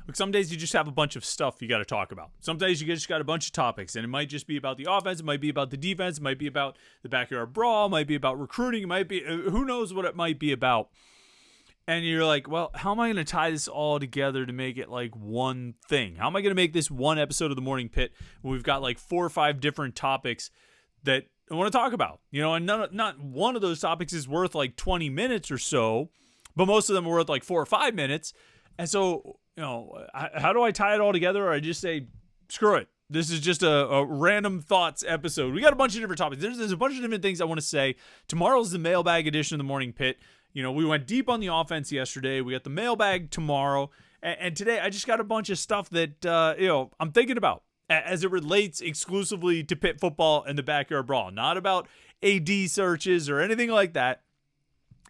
Look, some days you just have a bunch of stuff you got to talk about. Some days you just got a bunch of topics, and it might just be about the offense, it might be about the defense, it might be about the Backyard Brawl, it might be about recruiting, it might be, who knows what it might be about. And you're like, well, how am I going to tie this all together to make it like one thing? How am I going to make this one episode of the Morning Pit when we've got like 4 or 5 different topics that I want to talk about? And not one of those topics is worth like 20 minutes or so, but most of them are worth like 4 or 5 minutes. And so, how do I tie it all together? Or I just say, screw it. This is just a random thoughts episode. We got a bunch of different topics. There's a bunch of different things I want to say. Tomorrow's the mailbag edition of the Morning Pit. We went deep on the offense yesterday. We got the mailbag tomorrow. And today I just got a bunch of stuff that, I'm thinking about as it relates exclusively to Pitt football and the Backyard Brawl. Not about AD searches or anything like that.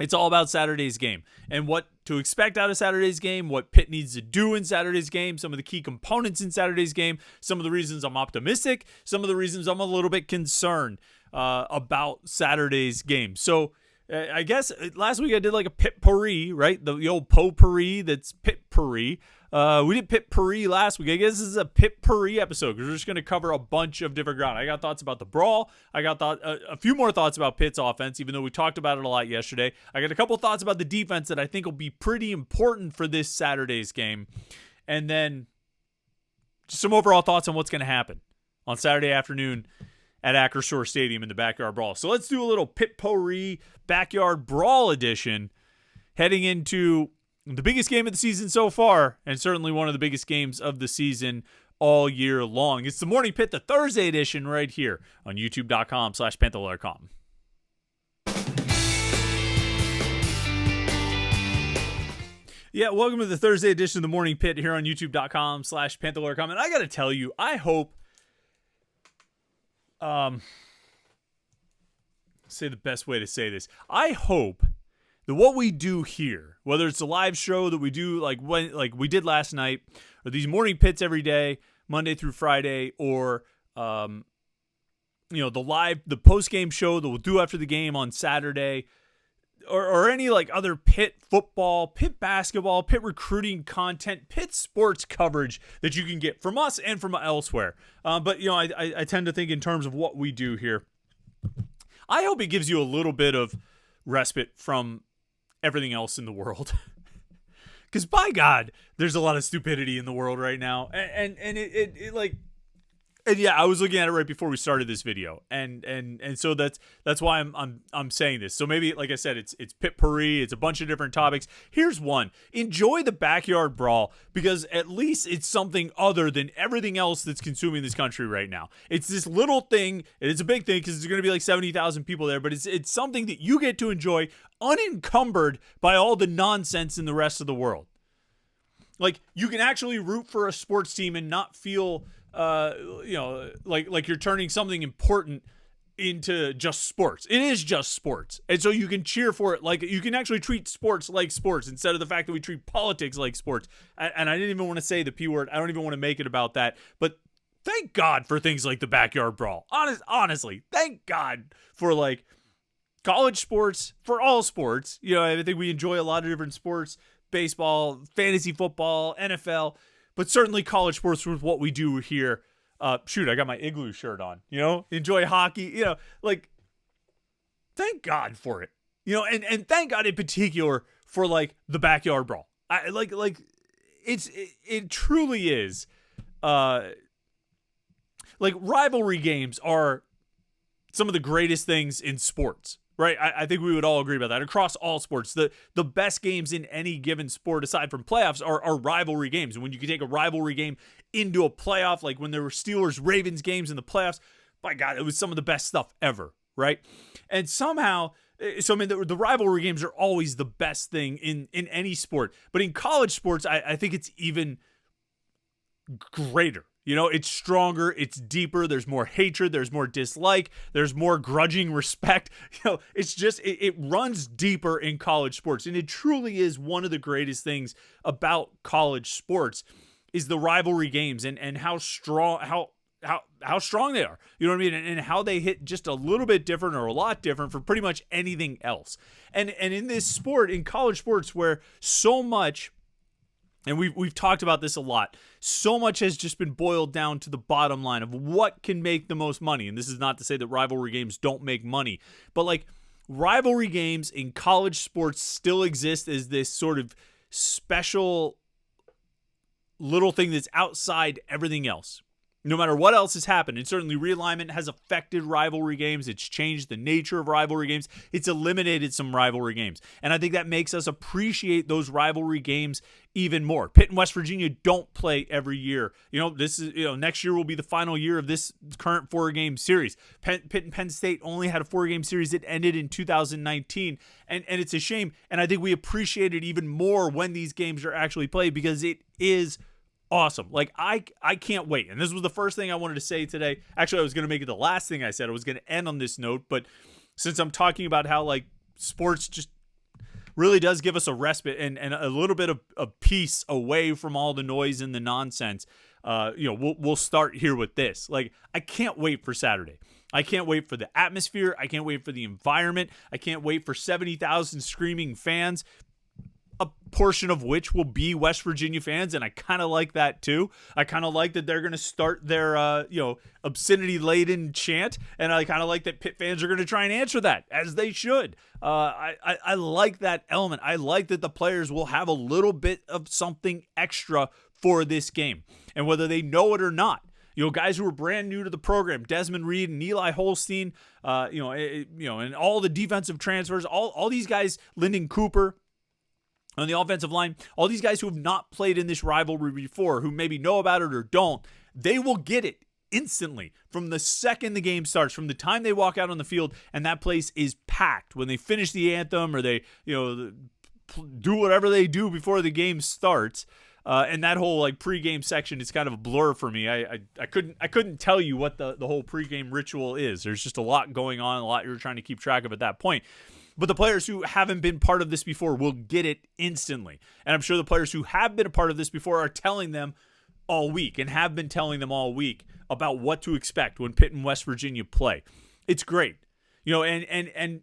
It's all about Saturday's game and what to expect out of Saturday's game, what Pitt needs to do in Saturday's game, some of the key components in Saturday's game, some of the reasons I'm optimistic, some of the reasons I'm a little bit concerned about Saturday's game. So, I guess last week I did like a Pitt-pourri, right? The old potpourri that's Pitt-pourri. We did Pitt-pourri last week. I guess this is a Pitt-pourri episode because we're just going to cover a bunch of different ground. I got thoughts about the brawl. I got a few more thoughts about Pitt's offense, even though we talked about it a lot yesterday. I got a couple thoughts about the defense that I think will be pretty important for this Saturday's game. And then just some overall thoughts on what's going to happen on Saturday afternoon at Acrisure Stadium in the Backyard Brawl. So let's do a little Pitt-pourri Backyard Brawl edition heading into the biggest game of the season so far, and certainly one of the biggest games of the season all year long. It's the Morning Pit, the Thursday edition right here on youtube.com/Panther-Lair.com. Yeah, welcome to the Thursday edition of the Morning Pit here on youtube.com/Panther-Lair.com. And I got to tell you, I hope say the best way to say this. I hope that what we do here, whether it's a live show that we do like we did last night, or these morning pits every day, Monday through Friday, or the post game show that we'll do after the game on Saturday, or any like other Pitt football, Pitt basketball, Pitt recruiting content, Pitt sports coverage that you can get from us and from elsewhere. But I tend to think in terms of what we do here. I hope it gives you a little bit of respite from everything else in the world. Because by God, there's a lot of stupidity in the world right now. And yeah, I was looking at it right before we started this video, and so that's why I'm saying this. So maybe, like I said, it's Pitt-pourri, it's a bunch of different topics. Here's one: enjoy the Backyard Brawl, because at least it's something other than everything else that's consuming this country right now. It's this little thing, and it's a big thing because there's going to be like 70,000 people there, but it's something that you get to enjoy unencumbered by all the nonsense in the rest of the world. Like, you can actually root for a sports team and not feel like you're turning something important into just sports. It is just sports. And so you can cheer for it. Like, you can actually treat sports like sports instead of the fact that we treat politics like sports. And I didn't even want to say the P word. I don't even want to make it about that. But thank God for things like the Backyard Brawl. Honestly, thank God for like college sports, for all sports. I think we enjoy a lot of different sports, baseball, fantasy football, NFL, but certainly college sports with what we do here. I got my Igloo shirt on, enjoy hockey, thank God for it, and thank God in particular for like the Backyard Brawl. It truly is, rivalry games are some of the greatest things in sports. Right, I think we would all agree about that. Across all sports, the best games in any given sport, aside from playoffs, are rivalry games. And when you can take a rivalry game into a playoff, like when there were Steelers-Ravens games in the playoffs, by God, it was some of the best stuff ever, right? And somehow, the rivalry games are always the best thing in any sport. But in college sports, I think it's even greater. It's stronger, it's deeper, there's more hatred, there's more dislike, there's more grudging respect. It's just, it runs deeper in college sports. And it truly is one of the greatest things about college sports is the rivalry games and how strong, how strong they are. You know what I mean? And how they hit just a little bit different or a lot different from pretty much anything else. And in this sport, in college sports, where so much And we've talked about this a lot. So much has just been boiled down to the bottom line of what can make the most money. And this is not to say that rivalry games don't make money, but like rivalry games in college sports still exist as this sort of special little thing that's outside everything else. No matter what else has happened, and certainly realignment has affected rivalry games. It's changed the nature of rivalry games. It's eliminated some rivalry games. And I think that makes us appreciate those rivalry games even more. Pitt and West Virginia don't play every year. This is, next year will be the final year of this current 4-game series. Pitt and Penn State only had a 4-game series that ended in 2019. And it's a shame. And I think we appreciate it even more when these games are actually played because it is awesome. Like I can't wait. And this was the first thing I wanted to say today. Actually, I was going to make it the last thing I said. I was going to end on this note, but since I'm talking about how like sports just really does give us a respite and a little bit of peace away from all the noise and the nonsense, we'll start here with this. Like I can't wait for Saturday. I can't wait for the atmosphere. I can't wait for the environment. I can't wait for 70,000 screaming fans, a portion of which will be West Virginia fans, and I kind of like that too. I kind of like that they're going to start their obscenity-laden chant, and I kind of like that Pitt fans are going to try and answer that, as they should. I like that element. I like that the players will have a little bit of something extra for this game, and whether they know it or not. Guys who are brand new to the program, Desmond Reed and Eli Holstein, and all the defensive transfers, all these guys, Lyndon Cooper, on the offensive line, all these guys who have not played in this rivalry before, who maybe know about it or don't, they will get it instantly from the second the game starts, from the time they walk out on the field, and that place is packed. When they finish the anthem or they, do whatever they do before the game starts, and that whole like pregame section is kind of a blur for me. I couldn't tell you what the whole pregame ritual is. There's just a lot going on, a lot you're trying to keep track of at that point. But the players who haven't been part of this before will get it instantly. And I'm sure the players who have been a part of this before are telling them all week and have been telling them all week about what to expect when Pitt and West Virginia play. It's great. And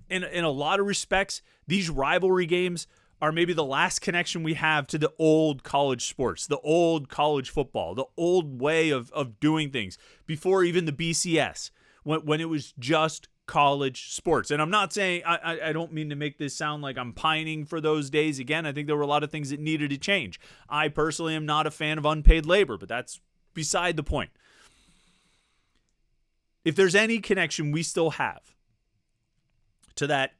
in a lot of respects, these rivalry games are maybe the last connection we have to the old college sports, the old college football, the old way of doing things before even the BCS, when it was just college sports. And I'm not saying, I don't mean to make this sound like I'm pining for those days again. I think there were a lot of things that needed to change. I personally am not a fan of unpaid labor, but that's beside the point. If there's any connection we still have to that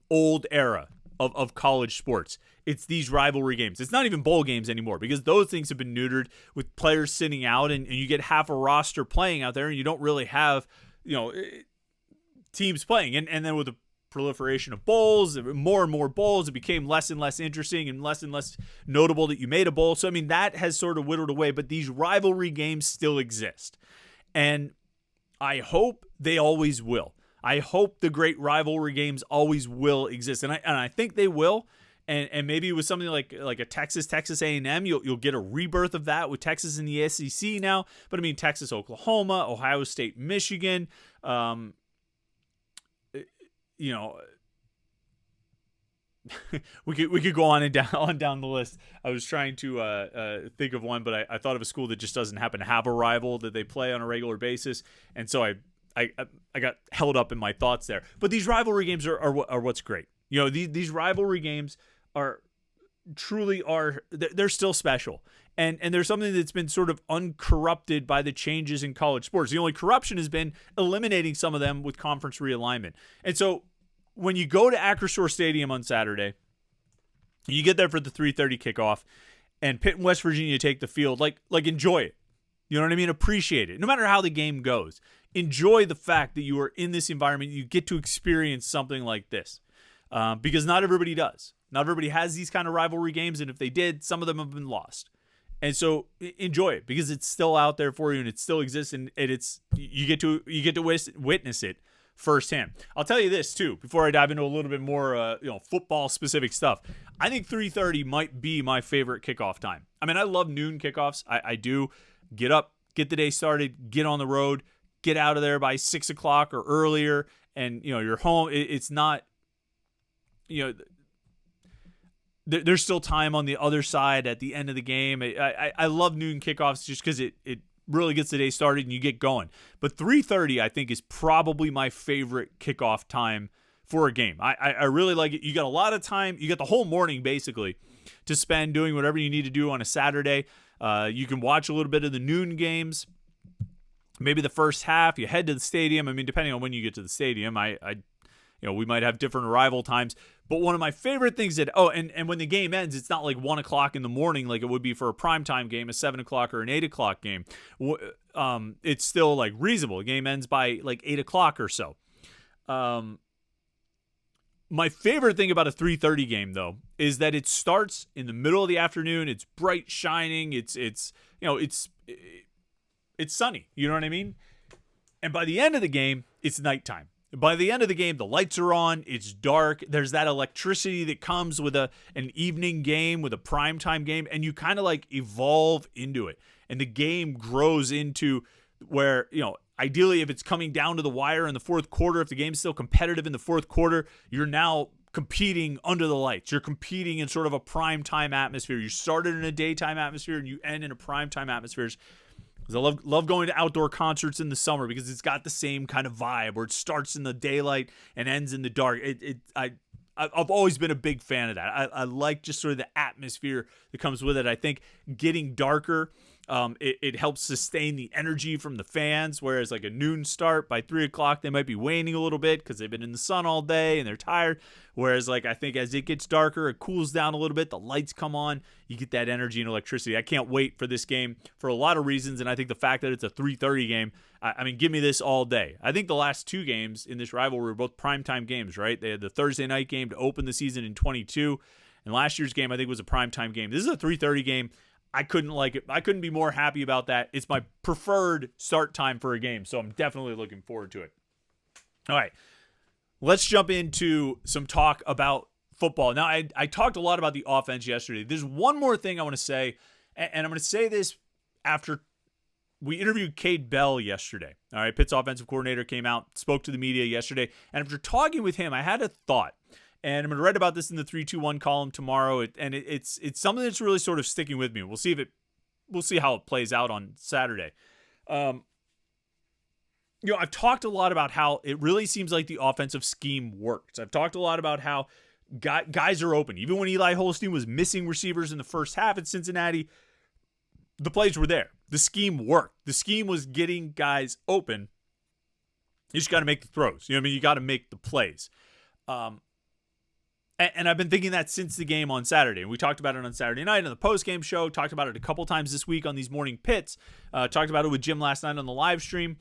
old era of college sports, it's these rivalry games. It's not even bowl games anymore because those things have been neutered with players sitting out and you get half a roster playing out there and you don't really have, teams playing. And then with the proliferation of bowls, more and more bowls, it became less and less interesting and less notable that you made a bowl. So, I mean, that has sort of whittled away, but these rivalry games still exist. And I hope they always will. I hope the great rivalry games always will exist. And I think they will. And maybe with something like a Texas A&M, you'll get a rebirth of that with Texas in the SEC now. But I mean, Texas, Oklahoma, Ohio State, Michigan, we could go on down the list. I was trying to think of one, but I thought of a school that just doesn't happen to have a rival that they play on a regular basis, and so I got held up in my thoughts there. But these rivalry games are what's great. These rivalry games they're still special. And there's something that's been sort of uncorrupted by the changes in college sports. The only corruption has been eliminating some of them with conference realignment. And so when you go to Acrisure Stadium on Saturday, you get there for the 3:30 kickoff, and Pitt and West Virginia take the field, like enjoy it. You know what I mean? Appreciate it. No matter how the game goes, enjoy the fact that you are in this environment. You get to experience something like this because not everybody does. Not everybody has these kind of rivalry games, and if they did, some of them have been lost. And so enjoy it because it's still out there for you and it still exists, and you get to witness it firsthand. I'll tell you this too before I dive into a little bit more football specific stuff. I think 3:30 might be my favorite kickoff time. I mean, I love noon kickoffs. I do. Get up, get the day started, get on the road, get out of there by 6 o'clock or earlier, and you're home. It's not there's still time on the other side at the end of the game. I love noon kickoffs just because it really gets the day started and you get going. But 3:30, I think, is probably my favorite kickoff time for a game. I really like it. You got a lot of time. You got the whole morning, basically, to spend doing whatever you need to do on a Saturday. You can watch a little bit of the noon games. Maybe the first half. You head to the stadium. I mean, depending on when you get to the stadium, we might have different arrival times. But one of my favorite things and when the game ends, it's not like 1 o'clock in the morning like it would be for a primetime game, a 7 o'clock or an 8 o'clock game. It's still like reasonable. The game ends by like 8 o'clock or so. My favorite thing about a 3:30 game, though, is that it starts in the middle of the afternoon. It's bright, shining. It's sunny. You know what I mean? And by the end of the game, it's nighttime. By the end of the game, the lights are on. It's dark. There's that electricity that comes with an evening game, with a primetime game, and you kind of like evolve into it. And the game grows into where, ideally, if it's coming down to the wire in the fourth quarter, if the game's still competitive in the fourth quarter, you're now competing under the lights. You're competing in sort of a primetime atmosphere. You started in a daytime atmosphere and you end in a primetime atmosphere. I love going to outdoor concerts in the summer because it's got the same kind of vibe where it starts in the daylight and ends in the dark. I've always been a big fan of that. I like just sort of the atmosphere that comes with it. I think getting darker, it helps sustain the energy from the fans, whereas like a noon start, by 3 o'clock, they might be waning a little bit because they've been in the sun all day and they're tired. Whereas like I think as it gets darker, it cools down a little bit, the lights come on, you get that energy and electricity. I can't wait for this game for a lot of reasons, and I think the fact that it's a 3:30 game, I mean, give me this all day. I think the last two games in this rivalry were both primetime games, right? They had the Thursday night game to open the season in 22, and last year's game I think was a primetime game. This is a 3:30 game. I couldn't like it. I couldn't be more happy about that. It's my preferred start time for a game, so I'm definitely looking forward to it. All right, let's jump into some talk about football. Now, I talked a lot about the offense yesterday. There's one more thing I want to say, and I'm going to say this after we interviewed Cade Bell yesterday. All right, Pitt's offensive coordinator came out, spoke to the media yesterday, and after talking with him, I had a thought. And I'm going to write about this in the 321 column tomorrow. It's something that's really sort of sticking with me. We'll see how it plays out on Saturday. I've talked a lot about how it really seems like the offensive scheme works. I've talked a lot about how guys are open. Even when Eli Holstein was missing receivers in the first half at Cincinnati, the plays were there. The scheme worked. The scheme was getting guys open. You just got to make the throws. You got to make the plays. And I've been thinking that since the game on Saturday. And we talked about it on Saturday night on the post-game show. Talked about it a couple times this week on these morning pits. Talked about it with Jim last night on the live stream.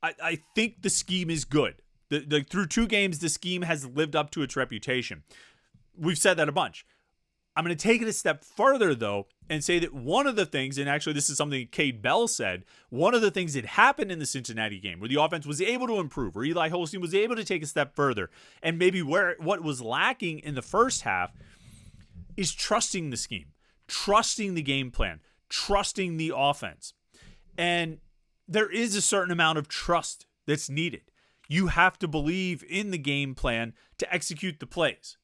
I think the scheme is good. Through two games, the scheme has lived up to its reputation. We've said that a bunch. I'm going to take it a step further, though, and say that one of the things, and actually this is something Cade Bell said, one of the things that happened in the Cincinnati game where the offense was able to improve, where Eli Holstein was able to take a step further, and maybe what was lacking in the first half is trusting the scheme, trusting the game plan, trusting the offense. And there is a certain amount of trust that's needed. You have to believe in the game plan to execute the plays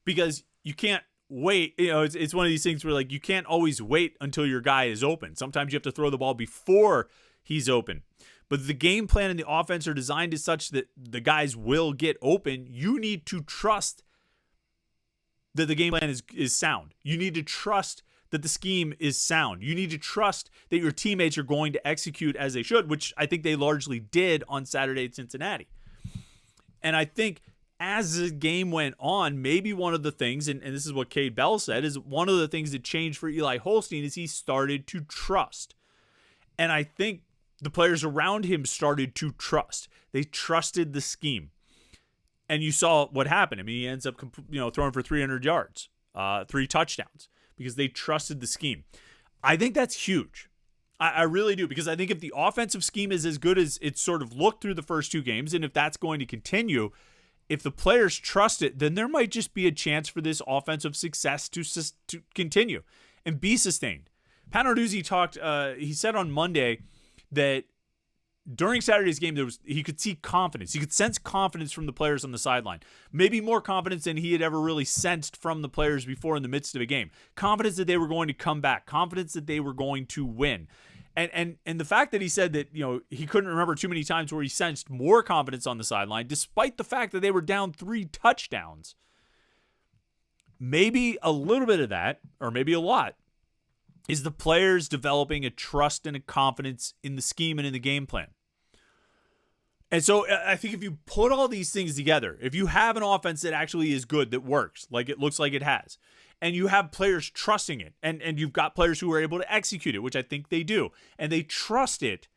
because you can't wait. It's one of these things where like you can't always wait until your guy is open. Sometimes you have to throw the ball before he's open. But the game plan and the offense are designed as such that the guys will get open. You need to trust that the game plan is sound. You need to trust that the scheme is sound. You need to trust that your teammates are going to execute as they should, which I think they largely did on Saturday at Cincinnati. And I think as the game went on, maybe one of the things, and this is what Cade Bell said, is one of the things that changed for Eli Holstein is he started to trust. And I think the players around him started to trust. They trusted the scheme. And you saw what happened. I mean, he ends up throwing for 300 yards, 3 touchdowns, because they trusted the scheme. I think that's huge. I really do, because I think if the offensive scheme is as good as it sort of looked through the first 2 games, and if that's going to continue, if the players trust it, then there might just be a chance for this offensive success to continue and be sustained. Pat Narduzzi talked, he said on Monday that during Saturday's game, he could see confidence. He could sense confidence from the players on the sideline. Maybe more confidence than he had ever really sensed from the players before in the midst of a game. Confidence that they were going to come back. Confidence that they were going to win. And the fact that he said that, he couldn't remember too many times where he sensed more confidence on the sideline, despite the fact that they were down 3 touchdowns. Maybe a little bit of that, or maybe a lot, is the players developing a trust and a confidence in the scheme and in the game plan. And so I think if you put all these things together, if you have an offense that actually is good, that works, like it looks like it has, and you have players trusting it, and you've got players who are able to execute it, which I think they do, and they trust it,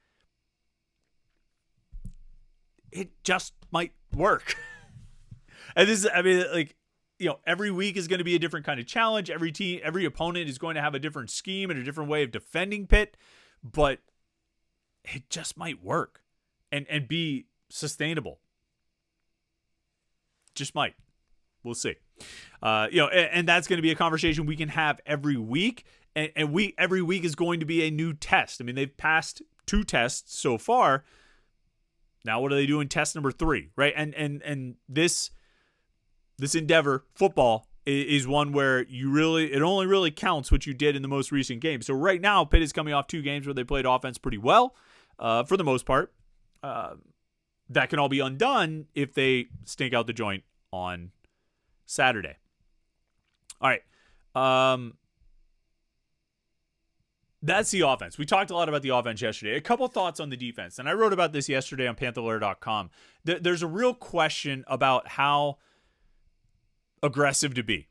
it just might work. And this is, every week is going to be a different kind of challenge. Every team, every opponent is going to have a different scheme and a different way of defending Pitt, but it just might work and be sustainable. Just might. We'll see. And that's going to be a conversation we can have every week, and every week is going to be a new test. I mean, they've passed 2 tests so far. Now, what are they doing? Test number 3, right? And this endeavor, football, is one where it only really counts what you did in the most recent game. So right now, Pitt is coming off 2 games where they played offense pretty well, for the most part. That can all be undone if they stink out the joint on Saturday. All right. That's the offense. We talked a lot about the offense yesterday. A couple thoughts on the defense. And I wrote about this yesterday on Panther-Lair.com. There's a real question about how aggressive to be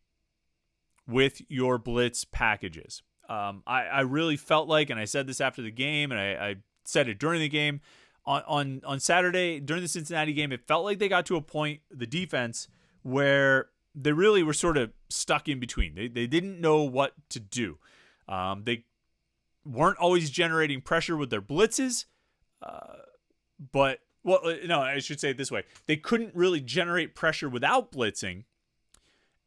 with your blitz packages. I really felt like, and I said this after the game, and I said it during the game, on Saturday, during the Cincinnati game, it felt like they got to a point, the defense, where they really were sort of stuck in between. They didn't know what to do. They weren't always generating pressure with their blitzes, I should say it this way. They couldn't really generate pressure without blitzing,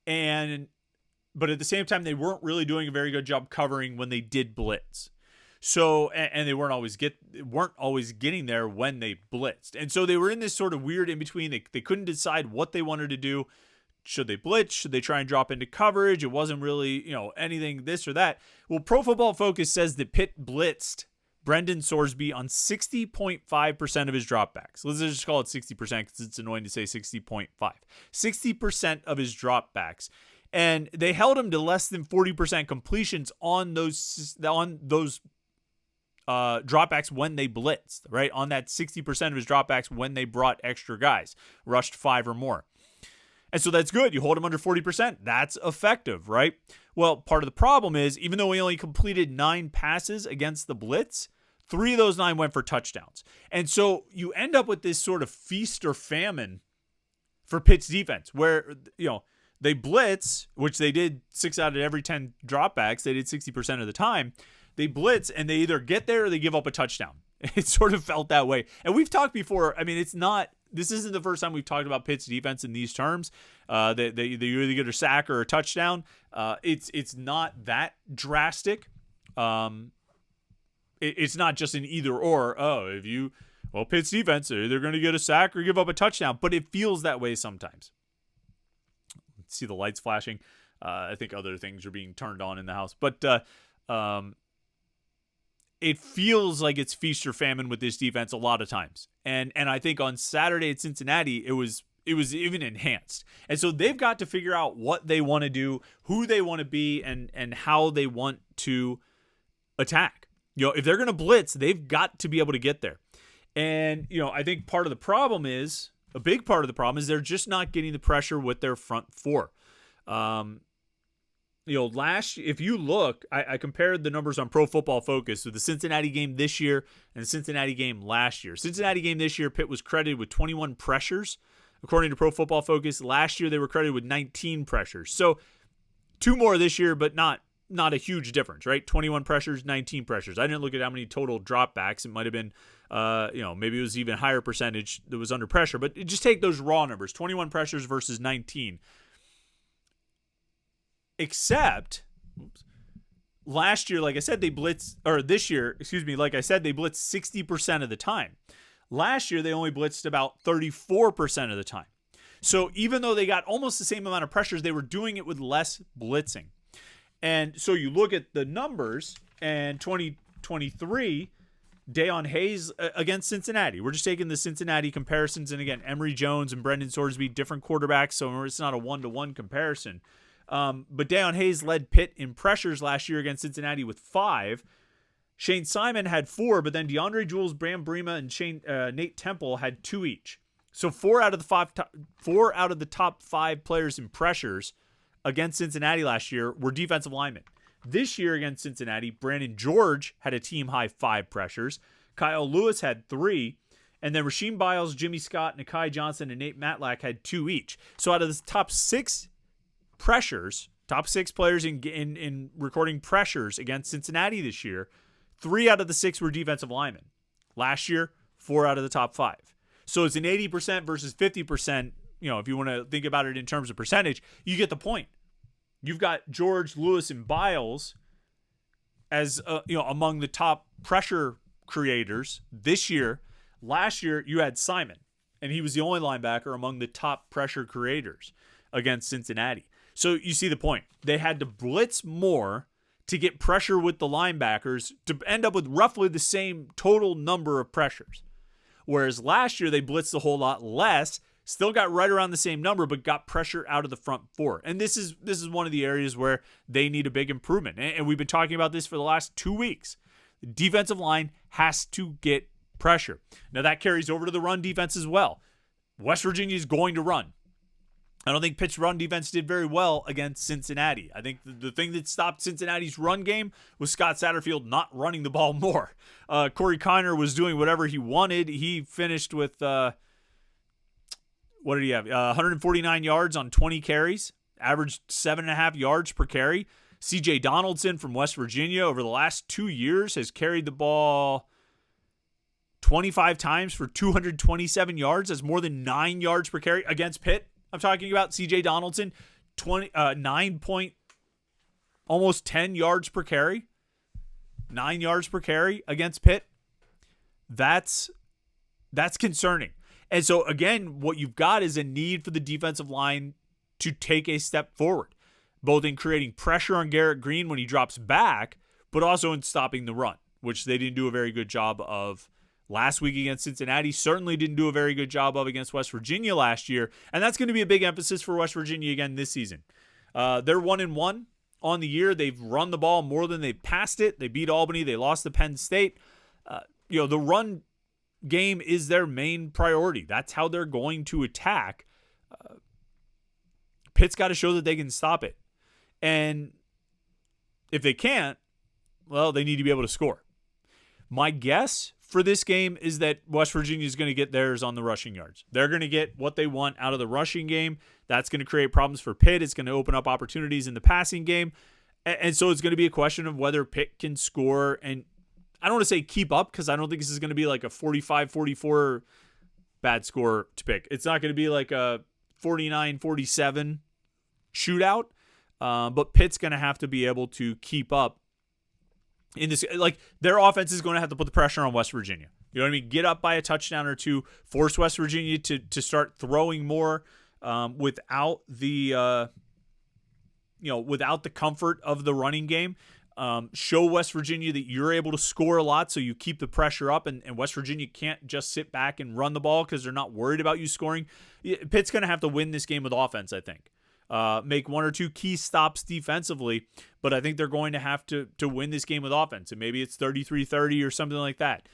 but at the same time, they weren't really doing a very good job covering when they did blitz. So, and they weren't always getting there when they blitzed. And so they were in this sort of weird in between. They couldn't decide what they wanted to do. Should they blitz? Should they try and drop into coverage? It wasn't really, anything this or that. Well, Pro Football Focus says that Pitt blitzed Brendan Sorsby on 60.5% of his dropbacks. Let's just call it 60% because it's annoying to say 60.5. 60% of his dropbacks. And they held him to less than 40% completions on those dropbacks when they blitzed, right? On that 60% of his dropbacks when they brought extra guys, rushed 5 or more. And so that's good. You hold him under 40%. That's effective, right? Well, part of the problem is, even though he only completed 9 passes against the blitz, 3 of those 9 went for touchdowns. And so you end up with this sort of feast or famine for Pitt's defense, where, they blitz, which they did 6 out of every 10 dropbacks. They did 60% of the time. They blitz, and they either get there or they give up a touchdown. It sort of felt that way. And we've talked before. I mean, this isn't the first time we've talked about Pitt's defense in these terms. They either get a sack or a touchdown. It's not that drastic. It's not just an either or. Pitt's defense, they're either going to get a sack or give up a touchdown. But it feels that way sometimes. See the lights flashing. I think other things are being turned on in the house. But it feels like it's feast or famine with this defense a lot of times. And I think on Saturday at Cincinnati, it was even enhanced. And so they've got to figure out what they want to do, who they want to be, and how they want to attack. If they're going to blitz, they've got to be able to get there. And, I think a big part of the problem is they're just not getting the pressure with their front 4. If you look, I compared the numbers on Pro Football Focus with the Cincinnati game this year and the Cincinnati game last year. Cincinnati game this year, Pitt was credited with 21 pressures. According to Pro Football Focus, last year they were credited with 19 pressures. So 2 more this year, but not a huge difference, right? 21 pressures, 19 pressures. I didn't look at how many total dropbacks. It might have been, maybe it was even higher percentage that was under pressure. But just take those raw numbers, 21 pressures versus 19. Except last year, like I said, this year, like I said, they blitzed 60% of the time. Last year, they only blitzed about 34% of the time. So even though they got almost the same amount of pressures, they were doing it with less blitzing. And so you look at the numbers, and 2023, Dayon Hayes against Cincinnati. We're just taking the Cincinnati comparisons. And again, Emory Jones and Brendan Sorsby, different quarterbacks, so it's not a one-to-one comparison. But Dayon Hayes led Pitt in pressures last year against Cincinnati with 5. Shane Simon had 4, but then DeAndre Jules, Bram Brema, and Nate Temple had 2 each. So 4 out of the top 5 players in pressures against Cincinnati last year were defensive linemen. This year against Cincinnati, Brandon George had a team-high 5 pressures. Kyle Lewis had 3. And then Rasheem Biles, Jimmy Scott, Nakai Johnson, and Nate Matlack had 2 each. So out of the top 6 pressures, top 6 players in recording pressures against Cincinnati this year, 3 out of the 6 were defensive linemen. Last year, 4 out of the top 5. So it's an 80% versus 50%. If you want to think about it in terms of percentage, you get the point. You've got George, Lewis, and Biles as among the top pressure creators this year. Last year, you had Simon, and he was the only linebacker among the top pressure creators against Cincinnati. So you see the point. They had to blitz more to get pressure with the linebackers to end up with roughly the same total number of pressures. Whereas last year, they blitzed a whole lot less, still got right around the same number, but got pressure out of the front 4. And this is one of the areas where they need a big improvement. And we've been talking about this for the last 2 weeks. The defensive line has to get pressure. Now that carries over to the run defense as well. West Virginia is going to run. I don't think Pitt's run defense did very well against Cincinnati. I think the thing that stopped Cincinnati's run game was Scott Satterfield not running the ball more. Corey Kiner was doing whatever he wanted. He finished with, what did he have? 149 yards on 20 carries, averaged 7.5 yards per carry. C.J. Donaldson from West Virginia over the last 2 years has carried the ball 25 times for 227 yards. That's more than 9 yards per carry against Pitt. I'm talking about C.J. Donaldson, 9 almost 10 yards per carry, 9 yards per carry against Pitt. That's concerning. And so again, what you've got is a need for the defensive line to take a step forward, both in creating pressure on Garrett Green when he drops back, but also in stopping the run, which they didn't do a very good job of last week against Cincinnati. Certainly didn't do a very good job of against West Virginia last year. And that's going to be a big emphasis for West Virginia again this season. They're 1-1 on the year. They've run the ball more than they've passed it. They beat Albany. They lost to Penn State. The run game is their main priority. That's how they're going to attack. Pitt's got to show that they can stop it. And if they can't, well, they need to be able to score. My guess for this game is that West Virginia is going to get theirs on the rushing yards. They're going to get what they want out of the rushing game. That's going to create problems for Pitt. It's going to open up opportunities in the passing game. And so it's going to be a question of whether Pitt can score. And I don't want to say keep up, because I don't think this is going to be like a 45-44 bad score to pick. It's not going to be like a 49-47 shootout. But Pitt's going to have to be able to keep up in this. Like, their offense is going to have to put the pressure on West Virginia. You know what I mean? Get up by a touchdown or two, force West Virginia to start throwing more without the without the comfort of the running game. Show West Virginia that you're able to score a lot, so you keep the pressure up, and West Virginia can't just sit back and run the ball because they're not worried about you scoring. Pitt's going to have to win this game with offense, I think. Make one or two key stops defensively, but I think they're going to have to win this game with offense, and maybe it's 33-30 or something like that.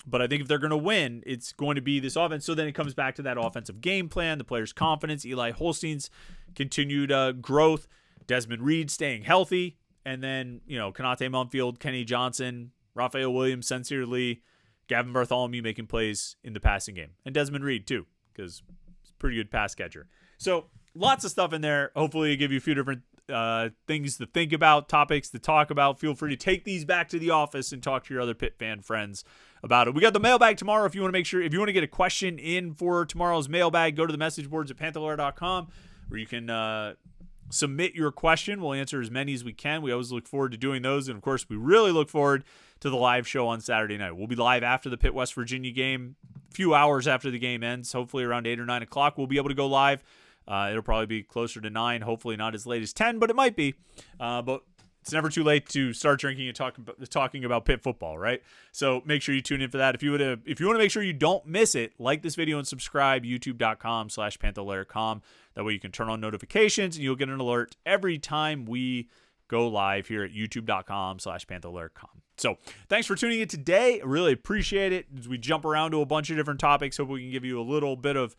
But I think if they're going to win, it's going to be this offense. So then it comes back to that offensive game plan, the players' confidence, Eli Holstein's continued growth, Desmond Reed staying healthy, and then, Konate Mumfield, Kenny Johnson, Raphael Williams, Sincere Lee, Gavin Bartholomew making plays in the passing game. And Desmond Reed, too, because he's a pretty good pass catcher. So lots of stuff in there. Hopefully it'll give you a few different things to think about, topics to talk about. Feel free to take these back to the office and talk to your other Pitt fan friends about it. We got the mailbag tomorrow. If you want to get a question in for tomorrow's mailbag, go to the message boards at Panther-Lair.com, where you can submit your question. We'll answer as many as we can. We always look forward to doing those. And, of course, we really look forward to the live show on Saturday night. We'll be live after the Pitt, West Virginia game, a few hours after the game ends, hopefully around 8 or 9 o'clock. We'll be able to go live. It'll probably be closer to 9, hopefully not as late as 10, but it might be. But it's never too late to start drinking and talking about Pitt football, right? So make sure you tune in for that. If you want to make sure you don't miss it, like this video and subscribe, youtube.com/Panther-Lair.com. That way you can turn on notifications and you'll get an alert every time we go live here at youtube.com/Panther-Lair.com. So thanks for tuning in today. I really appreciate it. As we jump around to a bunch of different topics, hope we can give you a little bit of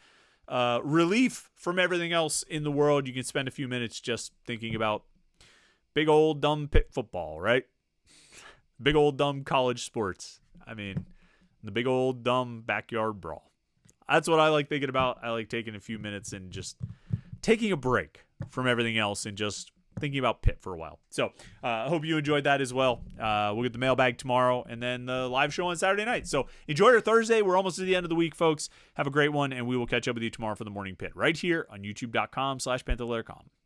relief from everything else in the world. You can spend a few minutes just thinking about big old dumb Pitt football, right? Big old dumb college sports. I mean, the big old dumb backyard brawl. That's what I like thinking about. I like taking a few minutes and just taking a break from everything else and just thinking about Pitt for a while. So I hope you enjoyed that as well. We'll get the mailbag tomorrow and then the live show on Saturday night. So enjoy your Thursday. We're almost at the end of the week, folks. Have a great one, and we will catch up with you tomorrow for the Morning Pit right here on youtube.com/Panther-Lair.com.